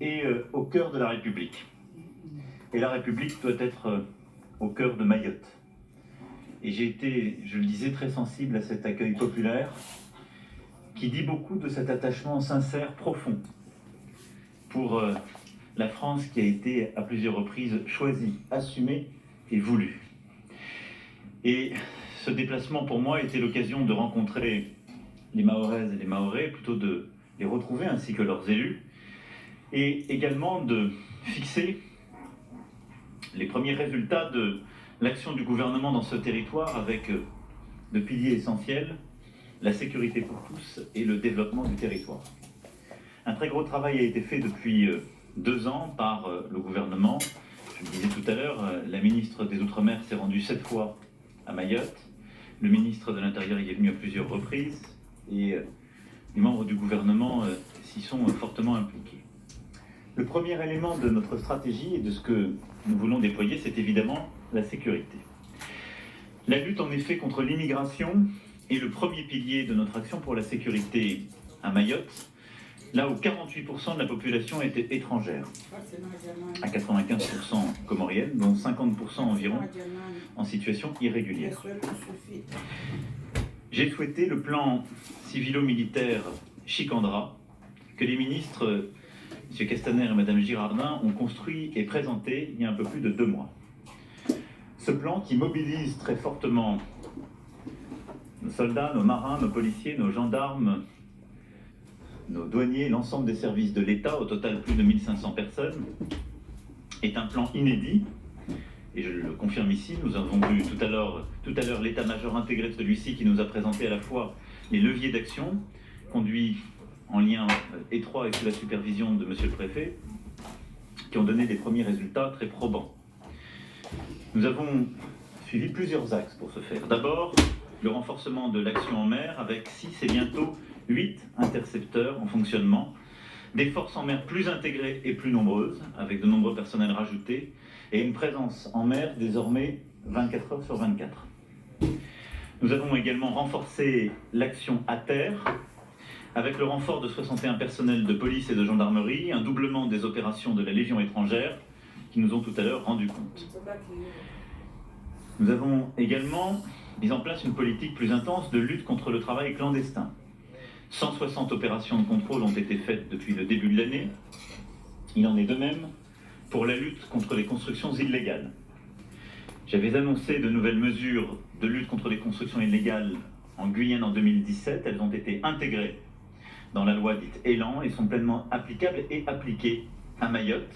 est au cœur de la République. Et la République doit être au cœur de Mayotte. Et j'ai été, je le disais, très sensible à cet accueil populaire qui dit beaucoup de cet attachement sincère, profond, pour la France qui a été à plusieurs reprises choisie, assumée et voulue. Et ce déplacement pour moi était l'occasion de rencontrer les Mahoraises et les Mahorais, plutôt de les retrouver ainsi que leurs élus, et également de fixer les premiers résultats de l'action du gouvernement dans ce territoire avec de piliers essentiels, la sécurité pour tous et le développement du territoire. Un très gros travail a été fait depuis 2 ans par le gouvernement. Je le disais tout à l'heure, la ministre des Outre-mer s'est rendue 7 fois à Mayotte. Le ministre de l'Intérieur y est venu à plusieurs reprises et les membres du gouvernement s'y sont fortement impliqués. Le premier élément de notre stratégie et de ce que nous voulons déployer, c'est évidemment la sécurité. La lutte en effet contre l'immigration est le premier pilier de notre action pour la sécurité à Mayotte, là où 48% de la population était étrangère, à 95% comorienne, dont 50% environ en situation irrégulière. J'ai souhaité le plan civilo-militaire Chicandra que les ministres M. Castaner et Mme Girardin ont construit et présenté il y a un peu plus de 2 mois. Ce plan qui mobilise très fortement nos soldats, nos marins, nos policiers, nos gendarmes, nos douaniers, l'ensemble des services de l'État, au total plus de 1500 personnes, est un plan inédit. Et je le confirme ici, nous avons vu tout à l'heure l'état-major intégré de celui-ci qui nous a présenté à la fois les leviers d'action, conduits en lien étroit et sous la supervision de Monsieur le Préfet, qui ont donné des premiers résultats très probants. Nous avons suivi plusieurs axes pour ce faire. D'abord, le renforcement de l'action en mer avec 6 et bientôt 8 intercepteurs en fonctionnement, des forces en mer plus intégrées et plus nombreuses, avec de nombreux personnels rajoutés, et une présence en mer désormais 24 heures sur 24. Nous avons également renforcé l'action à terre, avec le renfort de 61 personnels de police et de gendarmerie, un doublement des opérations de la Légion étrangère, qui nous ont tout à l'heure rendu compte. Nous avons également mis en place une politique plus intense de lutte contre le travail clandestin. 160 opérations de contrôle ont été faites depuis le début de l'année. Il en est de même pour la lutte contre les constructions illégales. J'avais annoncé de nouvelles mesures de lutte contre les constructions illégales en Guyane en 2017. Elles ont été intégrées dans la loi dite Elan et sont pleinement applicables et appliquées à Mayotte.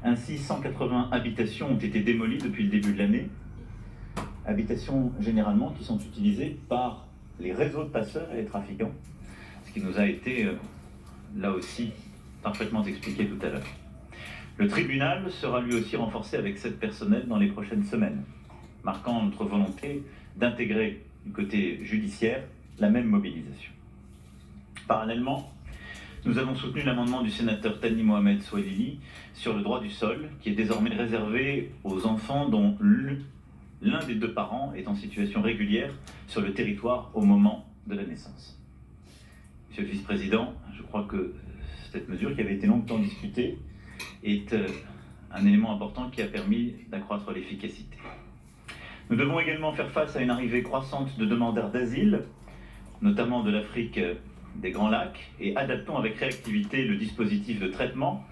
Ainsi, 180 habitations ont été démolies depuis le début de l'année. Habitations généralement qui sont utilisées par les réseaux de passeurs et les trafiquants, ce qui nous a été là aussi parfaitement expliqué tout à l'heure. Le tribunal sera lui aussi renforcé avec 7 personnels dans les prochaines semaines, marquant notre volonté d'intégrer du côté judiciaire la même mobilisation. Parallèlement, nous avons soutenu l'amendement du sénateur Thani Mohamed Souailili sur le droit du sol, qui est désormais réservé aux enfants dont l'un des 2 parents est en situation régulière sur le territoire au moment de la naissance. Monsieur le vice-président, je crois que cette mesure qui avait été longtemps discutée est un élément important qui a permis d'accroître l'efficacité. Nous devons également faire face à une arrivée croissante de demandeurs d'asile, notamment de l'Afrique des Grands Lacs, et adaptons avec réactivité le dispositif de traitement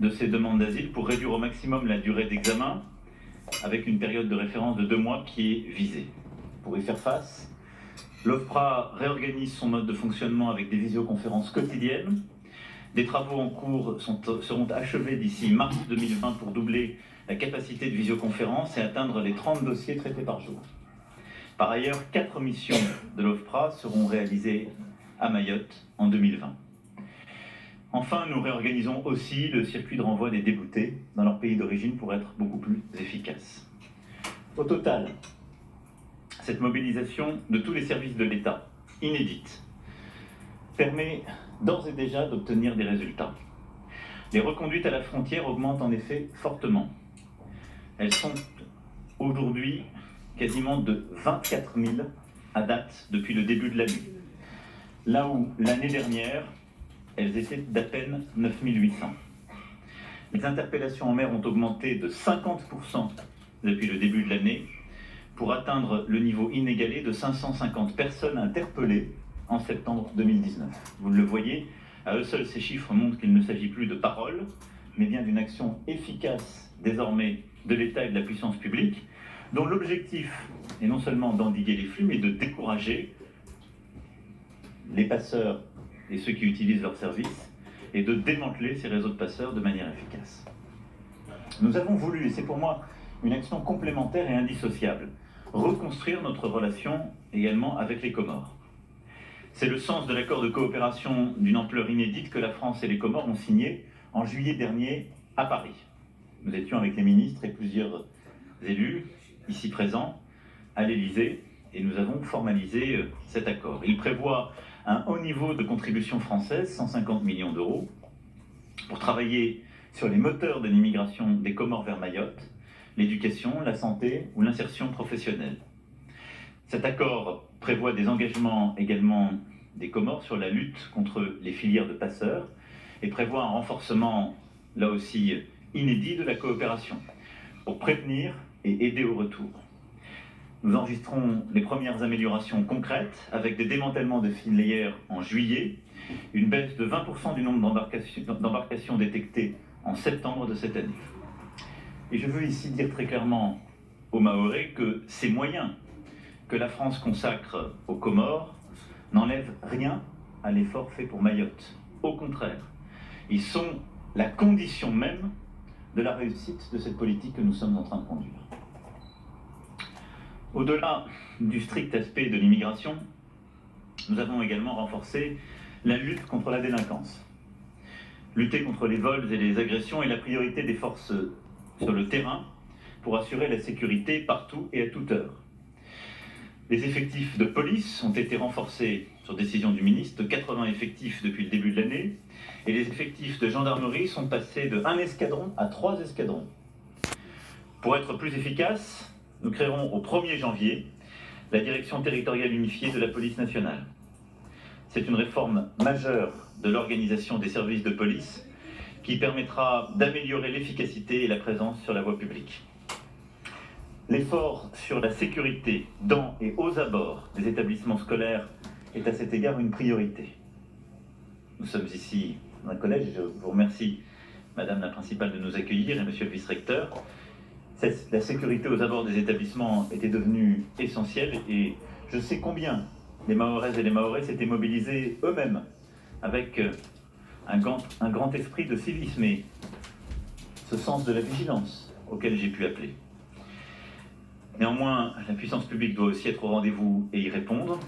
de ces demandes d'asile pour réduire au maximum la durée d'examen, avec une période de référence de 2 mois qui est visée. Pour y faire face, l'OFPRA réorganise son mode de fonctionnement avec des visioconférences quotidiennes. Des travaux en cours seront achevés d'ici mars 2020 pour doubler la capacité de visioconférence et atteindre les 30 dossiers traités par jour. Par ailleurs, 4 missions de l'OFPRA seront réalisées à Mayotte en 2020. Enfin, nous réorganisons aussi le circuit de renvoi des déboutés dans leur pays d'origine pour être beaucoup plus efficace. Au total, cette mobilisation de tous les services de l'État, inédite, permet d'ores et déjà d'obtenir des résultats. Les reconduites à la frontière augmentent en effet fortement. Elles sont aujourd'hui quasiment de 24 000 à date depuis le début de l'année, là où l'année dernière, elles étaient d'à peine 9 800. Les interpellations en mer ont augmenté de 50% depuis le début de l'année, pour atteindre le niveau inégalé de 550 personnes interpellées en septembre 2019. Vous le voyez, à eux seuls, ces chiffres montrent qu'il ne s'agit plus de paroles, mais bien d'une action efficace désormais de l'État et de la puissance publique, dont l'objectif est non seulement d'endiguer les flux, mais de décourager les passeurs et ceux qui utilisent leurs services, et de démanteler ces réseaux de passeurs de manière efficace. Nous avons voulu, et c'est pour moi une action complémentaire et indissociable, reconstruire notre relation également avec les Comores. C'est le sens de l'accord de coopération d'une ampleur inédite que la France et les Comores ont signé en juillet dernier à Paris. Nous étions avec les ministres et plusieurs élus ici présents à l'Élysée et nous avons formalisé cet accord. Il prévoit un haut niveau de contribution française, 150 millions d'euros, pour travailler sur les moteurs de l'immigration des Comores vers Mayotte, l'éducation, la santé ou l'insertion professionnelle. Cet accord prévoit des engagements également des Comores sur la lutte contre les filières de passeurs et prévoit un renforcement, là aussi inédit, de la coopération pour prévenir et aider au retour. Nous enregistrons les premières améliorations concrètes avec des démantèlements de filières en juillet, une baisse de 20% du nombre d'embarcations détectées en septembre de cette année. Et je veux ici dire très clairement aux Mahorais que ces moyens que la France consacre aux Comores n'enlèvent rien à l'effort fait pour Mayotte. Au contraire, ils sont la condition même de la réussite de cette politique que nous sommes en train de conduire. Au-delà du strict aspect de l'immigration, nous avons également renforcé la lutte contre la délinquance. Lutter contre les vols et les agressions est la priorité des forces sur le terrain pour assurer la sécurité partout et à toute heure. Les effectifs de police ont été renforcés sur décision du ministre de 80 effectifs depuis le début de l'année et les effectifs de gendarmerie sont passés de 1 escadron à 3 escadrons. Pour être plus efficaces, nous créerons au 1er janvier la direction territoriale unifiée de la police nationale. C'est une réforme majeure de l'organisation des services de police qui permettra d'améliorer l'efficacité et la présence sur la voie publique. L'effort sur la sécurité dans et aux abords des établissements scolaires est à cet égard une priorité. Nous sommes ici dans un collège et je vous remercie, Madame la principale, de nous accueillir et Monsieur le vice-recteur. La sécurité aux abords des établissements était devenue essentielle et je sais combien les Mahoraises et les Mahorais s'étaient mobilisés eux-mêmes avec un grand esprit de civisme et ce sens de la vigilance auquel j'ai pu appeler. Néanmoins, la puissance publique doit aussi être au rendez-vous et y répondre.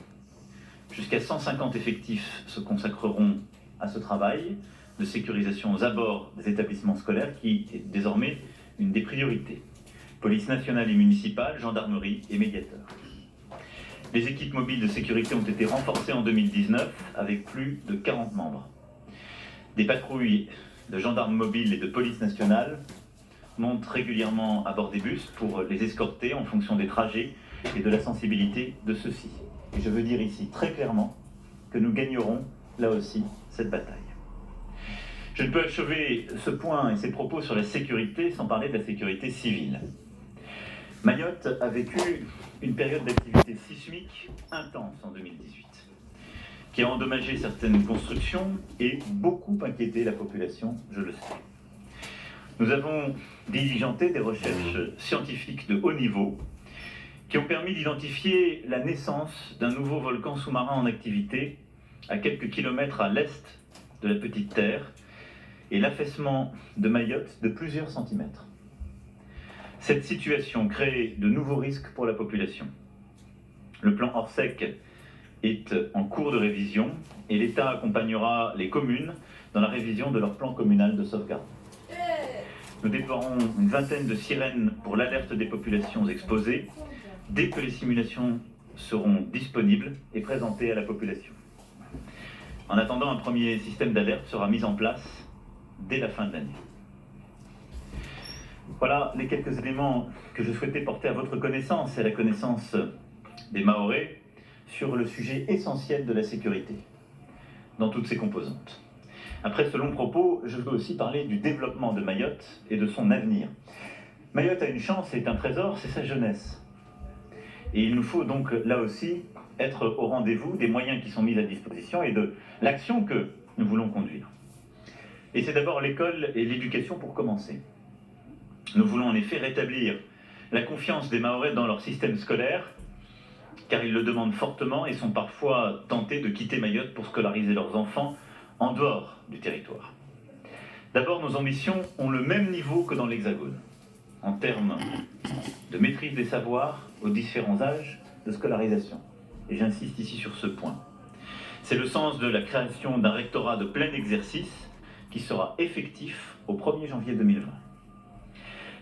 Jusqu'à 150 effectifs se consacreront à ce travail de sécurisation aux abords des établissements scolaires qui est désormais une des priorités. Police nationale et municipale, gendarmerie et médiateurs. Les équipes mobiles de sécurité ont été renforcées en 2019 avec plus de 40 membres. Des patrouilles de gendarmes mobiles et de police nationale montent régulièrement à bord des bus pour les escorter en fonction des trajets et de la sensibilité de ceux-ci. Et je veux dire ici très clairement que nous gagnerons là aussi cette bataille. Je ne peux achever ce point et ces propos sur la sécurité sans parler de la sécurité civile. Mayotte a vécu une période d'activité sismique intense en 2018, qui a endommagé certaines constructions et beaucoup inquiété la population, je le sais. Nous avons diligenté des recherches scientifiques de haut niveau qui ont permis d'identifier la naissance d'un nouveau volcan sous-marin en activité à quelques kilomètres à l'est de la Petite Terre et l'affaissement de Mayotte de plusieurs centimètres. Cette situation crée de nouveaux risques pour la population. Le plan Orsec est en cours de révision et l'État accompagnera les communes dans la révision de leur plan communal de sauvegarde. Nous déploierons une vingtaine de sirènes pour l'alerte des populations exposées dès que les simulations seront disponibles et présentées à la population. En attendant, un premier système d'alerte sera mis en place dès la fin de l'année. Voilà les quelques éléments que je souhaitais porter à votre connaissance et à la connaissance des Mahorais sur le sujet essentiel de la sécurité, dans toutes ses composantes. Après ce long propos, je veux aussi parler du développement de Mayotte et de son avenir. Mayotte a une chance et est un trésor, c'est sa jeunesse. Et il nous faut donc là aussi être au rendez-vous des moyens qui sont mis à disposition et de l'action que nous voulons conduire. Et c'est d'abord l'école et l'éducation pour commencer. Nous voulons en effet rétablir la confiance des Mahorais dans leur système scolaire, car ils le demandent fortement et sont parfois tentés de quitter Mayotte pour scolariser leurs enfants en dehors du territoire. D'abord, nos ambitions ont le même niveau que dans l'Hexagone, en termes de maîtrise des savoirs aux différents âges de scolarisation. Et j'insiste ici sur ce point. C'est le sens de la création d'un rectorat de plein exercice qui sera effectif au 1er janvier 2020.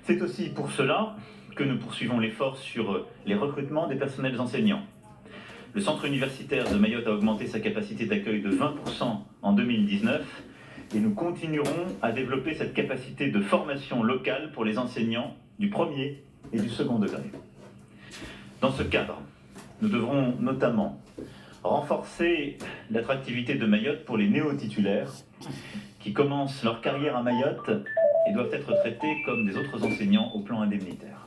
C'est aussi pour cela que nous poursuivons l'effort sur les recrutements des personnels enseignants. Le centre universitaire de Mayotte a augmenté sa capacité d'accueil de 20% en 2019 et nous continuerons à développer cette capacité de formation locale pour les enseignants du premier et du second degré. Dans ce cadre, nous devrons notamment renforcer l'attractivité de Mayotte pour les néo-titulaires qui commencent leur carrière à Mayotte et doivent être traités comme des autres enseignants au plan indemnitaire.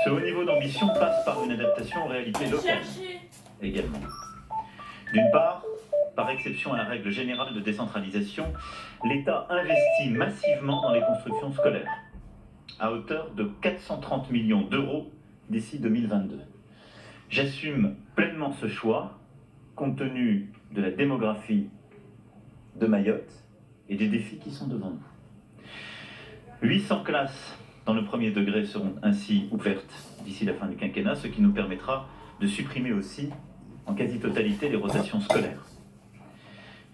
Ce haut niveau d'ambition passe par une adaptation aux réalités locales également. D'une part, par exception à la règle générale de décentralisation, l'État investit massivement dans les constructions scolaires, à hauteur de 430 millions d'euros d'ici 2022. J'assume pleinement ce choix, compte tenu de la démographie de Mayotte et des défis qui sont devant nous. 800 classes dans le premier degré seront ainsi ouvertes d'ici la fin du quinquennat, ce qui nous permettra de supprimer aussi en quasi-totalité les rotations scolaires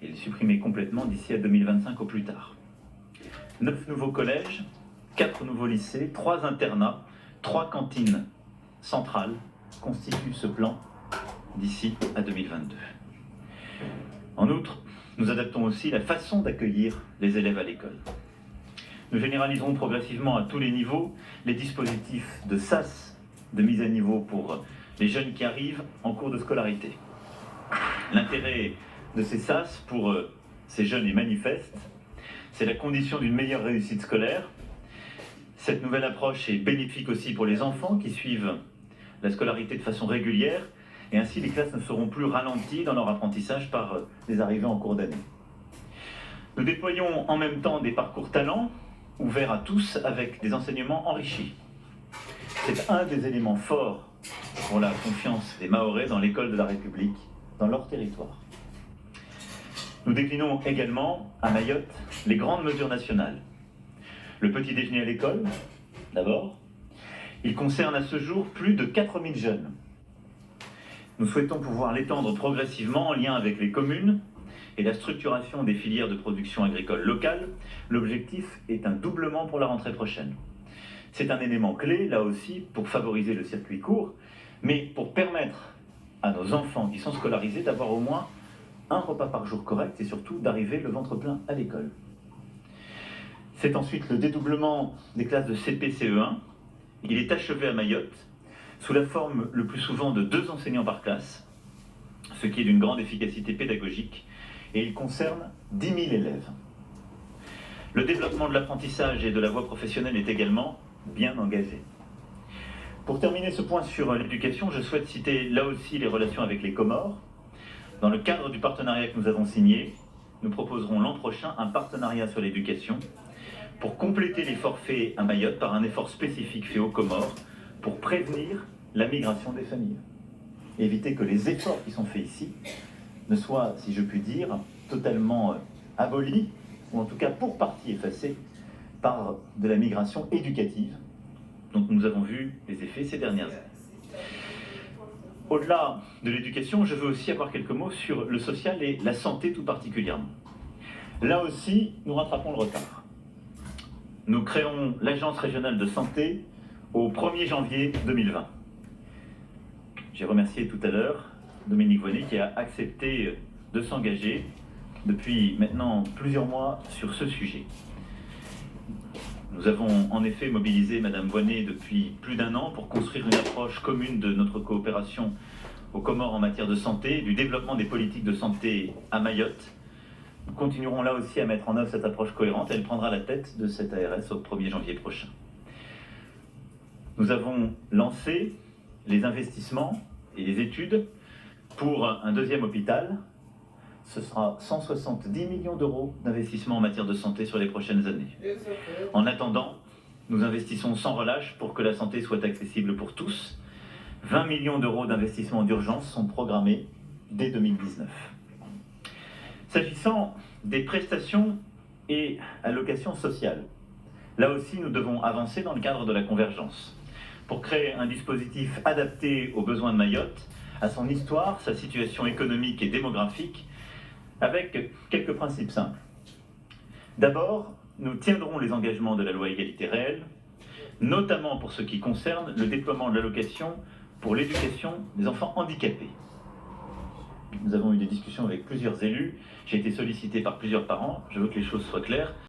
et les supprimer complètement d'ici à 2025 au plus tard. 9 nouveaux collèges, 4 nouveaux lycées, 3 internats, 3 cantines centrales constituent ce plan d'ici à 2022. En outre, nous adaptons aussi la façon d'accueillir les élèves à l'école. Nous généraliserons progressivement à tous les niveaux les dispositifs de SAS, de mise à niveau pour les jeunes qui arrivent en cours de scolarité. L'intérêt de ces SAS pour ces jeunes est manifeste. C'est la condition d'une meilleure réussite scolaire. Cette nouvelle approche est bénéfique aussi pour les enfants qui suivent la scolarité de façon régulière et ainsi les classes ne seront plus ralenties dans leur apprentissage par les arrivées en cours d'année. Nous déployons en même temps des parcours talents ouverts à tous avec des enseignements enrichis. C'est un des éléments forts pour la confiance des Mahorais dans l'école de la République, dans leur territoire. Nous déclinons également à Mayotte les grandes mesures nationales. Le petit déjeuner à l'école, d'abord. Il concerne à ce jour plus de 4000 jeunes. Nous souhaitons pouvoir l'étendre progressivement en lien avec les communes et la structuration des filières de production agricole locale. L'objectif est un doublement pour la rentrée prochaine. C'est un élément clé, là aussi, pour favoriser le circuit court, mais pour permettre à nos enfants qui sont scolarisés d'avoir au moins un repas par jour correct et surtout d'arriver le ventre plein à l'école. C'est ensuite le dédoublement des classes de CP-CE1. Il est achevé à Mayotte sous la forme le plus souvent de 2 enseignants par classe, ce qui est d'une grande efficacité pédagogique, et il concerne 10 000 élèves. Le développement de l'apprentissage et de la voie professionnelle est également bien engagé. Pour terminer ce point sur l'éducation, je souhaite citer là aussi les relations avec les Comores. Dans le cadre du partenariat que nous avons signé, nous proposerons l'an prochain un partenariat sur l'éducation pour compléter l'effort fait à Mayotte par un effort spécifique fait aux Comores pour prévenir la migration des familles. Éviter que les efforts qui sont faits ici ne soient, si je puis dire, totalement abolis, ou en tout cas pour partie effacés, par de la migration éducative dont nous avons vu les effets ces dernières années. Au-delà de l'éducation, je veux aussi avoir quelques mots sur le social et la santé tout particulièrement. Là aussi, nous rattrapons le retard. Nous créons l'Agence régionale de santé au 1er janvier 2020. J'ai remercié tout à l'heure Dominique Voynet qui a accepté de s'engager depuis maintenant plusieurs mois sur ce sujet. Nous avons en effet mobilisé Madame Voynet depuis plus d'1 an pour construire une approche commune de notre coopération aux Comores en matière de santé, du développement des politiques de santé à Mayotte, Nous continuerons là aussi à mettre en œuvre cette approche cohérente. Elle prendra la tête de cette ARS au 1er janvier prochain. Nous avons lancé les investissements et les études pour un deuxième hôpital. Ce sera 170 millions d'euros d'investissement en matière de santé sur les prochaines années. En attendant, nous investissons sans relâche pour que la santé soit accessible pour tous. 20 millions d'euros d'investissement d'urgence sont programmés dès 2019. S'agissant des prestations et allocations sociales, là aussi nous devons avancer dans le cadre de la convergence pour créer un dispositif adapté aux besoins de Mayotte, à son histoire, sa situation économique et démographique, avec quelques principes simples. D'abord, nous tiendrons les engagements de la loi égalité réelle, notamment pour ce qui concerne le déploiement de l'allocation pour l'éducation des enfants handicapés. Nous avons eu des discussions avec plusieurs élus, j'ai été sollicité par plusieurs parents, je veux que les choses soient claires.